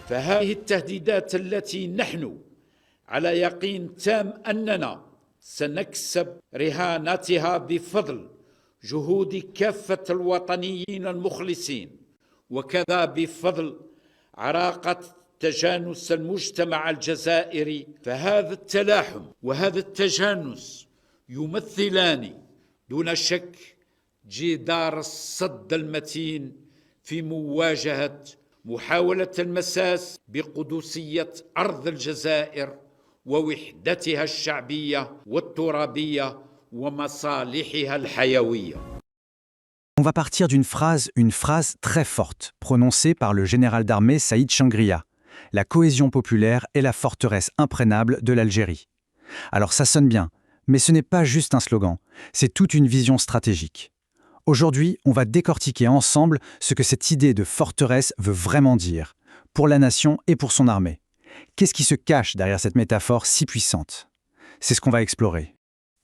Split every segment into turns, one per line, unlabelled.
فهذه التهديدات التي نحن على يقين تام أننا سنكسب رهانتها بفضل جهود كافة الوطنيين المخلصين، وكذا بفضل عراقة تجانس المجتمع الجزائري. فهذا التلاحم وهذا التجانس يمثلان دون شك جدار الصد المتين في مواجهة محاولة المساس بقدسية أرض الجزائر ووحدتها الشعبية والترابية ومصالحها الحيوية.
On va partir d'une phrase très forte, prononcée par le général d'armée Saïd Changria. La cohésion populaire est la forteresse imprégnable de l'Algérie. Alors ça sonne bien, mais ce n'est pas juste un slogan, c'est toute une vision stratégique. Aujourd'hui, on va décortiquer ensemble ce que cette idée de forteresse veut vraiment dire, pour la nation et pour son armée. Qu'est-ce qui se cache derrière cette métaphore si puissante? C'est ce qu'on va explorer.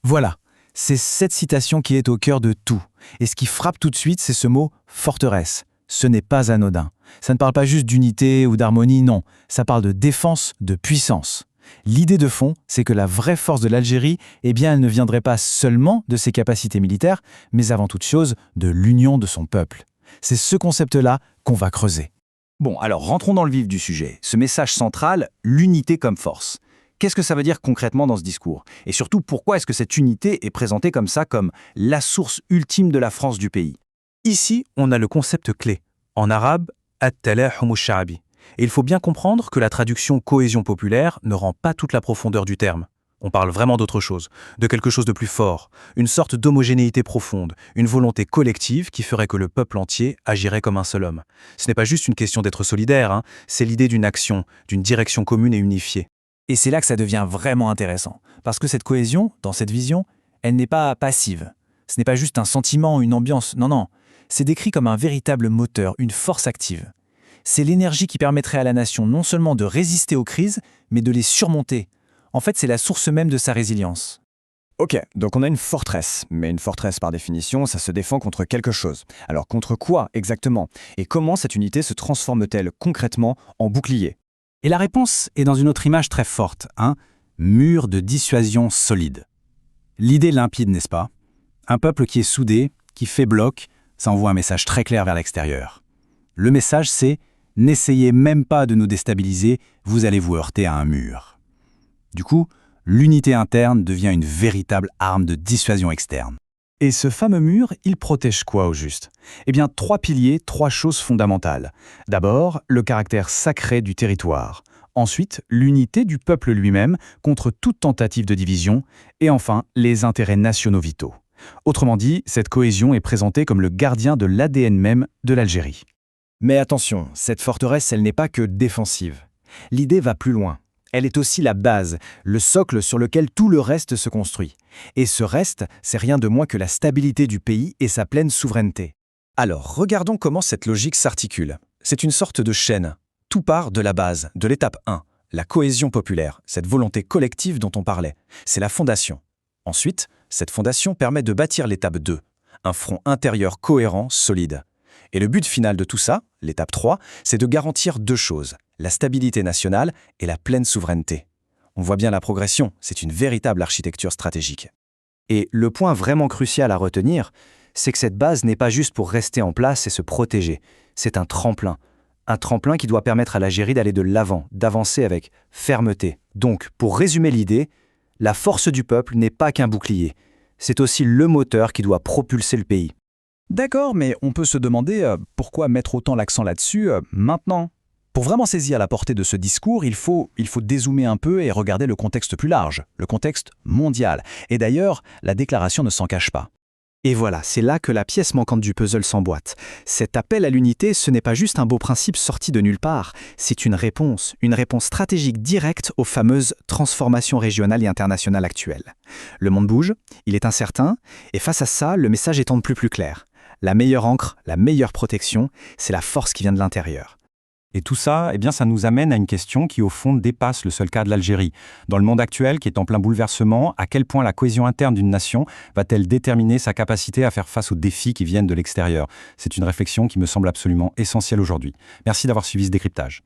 Voilà, c'est cette citation qui est au cœur de tout. Et ce qui frappe tout de suite, c'est ce mot « forteresse ». Ce n'est pas anodin. Ça ne parle pas juste d'unité ou d'harmonie, non. Ça parle de défense, de puissance. L'idée de fond, c'est que la vraie force de l'Algérie, eh bien, elle ne viendrait pas seulement de ses capacités militaires, mais avant toute chose, de l'union de son peuple. C'est ce concept-là qu'on va creuser. Bon, alors rentrons dans le vif du sujet. Ce message central, l'unité comme force. Qu'est-ce que ça veut dire concrètement dans ce discours? Et surtout, pourquoi est-ce que cette unité est présentée comme ça, comme la source ultime de la France du pays? Ici, on a le concept clé. En arabe, at-talahum ash-sha'bi. Et il faut bien comprendre que la traduction cohésion populaire ne rend pas toute la profondeur du terme. On parle vraiment d'autre chose, de quelque chose de plus fort, une sorte d'homogénéité profonde, une volonté collective qui ferait que le peuple entier agirait comme un seul homme. Ce n'est pas juste une question d'être solidaire, c'est l'idée d'une action, d'une direction commune et unifiée. Et c'est là que ça devient vraiment intéressant, parce que cette cohésion, dans cette vision, elle n'est pas passive. Ce n'est pas juste un sentiment, une ambiance, non. C'est décrit comme un véritable moteur, une force active. C'est l'énergie qui permettrait à la nation non seulement de résister aux crises, mais de les surmonter. En fait, c'est la source même de sa résilience.
Ok, donc on a une forteresse. Mais une forteresse, par définition, ça se défend contre quelque chose. Alors contre quoi exactement? Et comment cette unité se transforme-t-elle concrètement en bouclier?
Et la réponse est dans une autre image très forte, un mur de dissuasion solide. L'idée limpide, n'est-ce pas? Un peuple qui est soudé, qui fait bloc, ça envoie un message très clair vers l'extérieur. Le message, c'est « N'essayez même pas de nous déstabiliser, vous allez vous heurter à un mur ». Du coup, l'unité interne devient une véritable arme de dissuasion externe. Et ce fameux mur, il protège quoi au juste? Eh bien, 3 piliers, 3 choses fondamentales. D'abord, le caractère sacré du territoire. Ensuite, l'unité du peuple lui-même contre toute tentative de division. Et enfin, les intérêts nationaux vitaux. Autrement dit, cette cohésion est présentée comme le gardien de l'ADN même de l'Algérie.
Mais attention, cette forteresse, elle n'est pas que défensive. L'idée va plus loin. Elle est aussi la base, le socle sur lequel tout le reste se construit. Et ce reste, c'est rien de moins que la stabilité du pays et sa pleine souveraineté. Alors, regardons comment cette logique s'articule. C'est une sorte de chaîne. Tout part de la base, de l'étape 1, la cohésion populaire, cette volonté collective dont on parlait. C'est la fondation. Ensuite, cette fondation permet de bâtir l'étape 2, un front intérieur cohérent, solide. Et le but final de tout ça, l'étape 3, c'est de garantir 2 choses, la stabilité nationale et la pleine souveraineté. On voit bien la progression, c'est une véritable architecture stratégique. Et le point vraiment crucial à retenir, c'est que cette base n'est pas juste pour rester en place et se protéger, c'est un tremplin qui doit permettre à l'Algérie d'aller de l'avant, d'avancer avec fermeté. Donc, pour résumer l'idée, la force du peuple n'est pas qu'un bouclier, c'est aussi le moteur qui doit propulser le pays.
D'accord, mais on peut se demander pourquoi mettre autant l'accent là-dessus maintenant? Pour vraiment saisir la portée de ce discours, il faut dézoomer un peu et regarder le contexte plus large, le contexte mondial. Et d'ailleurs, la déclaration ne s'en cache pas. Et voilà, c'est là que la pièce manquante du puzzle s'emboîte. Cet appel à l'unité, ce n'est pas juste un beau principe sorti de nulle part, c'est une réponse stratégique directe aux fameuses transformations régionales et internationales actuelles. Le monde bouge, il est incertain, et face à ça, le message est en de plus clair. La meilleure ancre, la meilleure protection, c'est la force qui vient de l'intérieur.
Et tout ça, ça nous amène à une question qui, au fond, dépasse le seul cas de l'Algérie. Dans le monde actuel, qui est en plein bouleversement, à quel point la cohésion interne d'une nation va-t-elle déterminer sa capacité à faire face aux défis qui viennent de l'extérieur? C'est une réflexion qui me semble absolument essentielle aujourd'hui. Merci d'avoir suivi ce décryptage.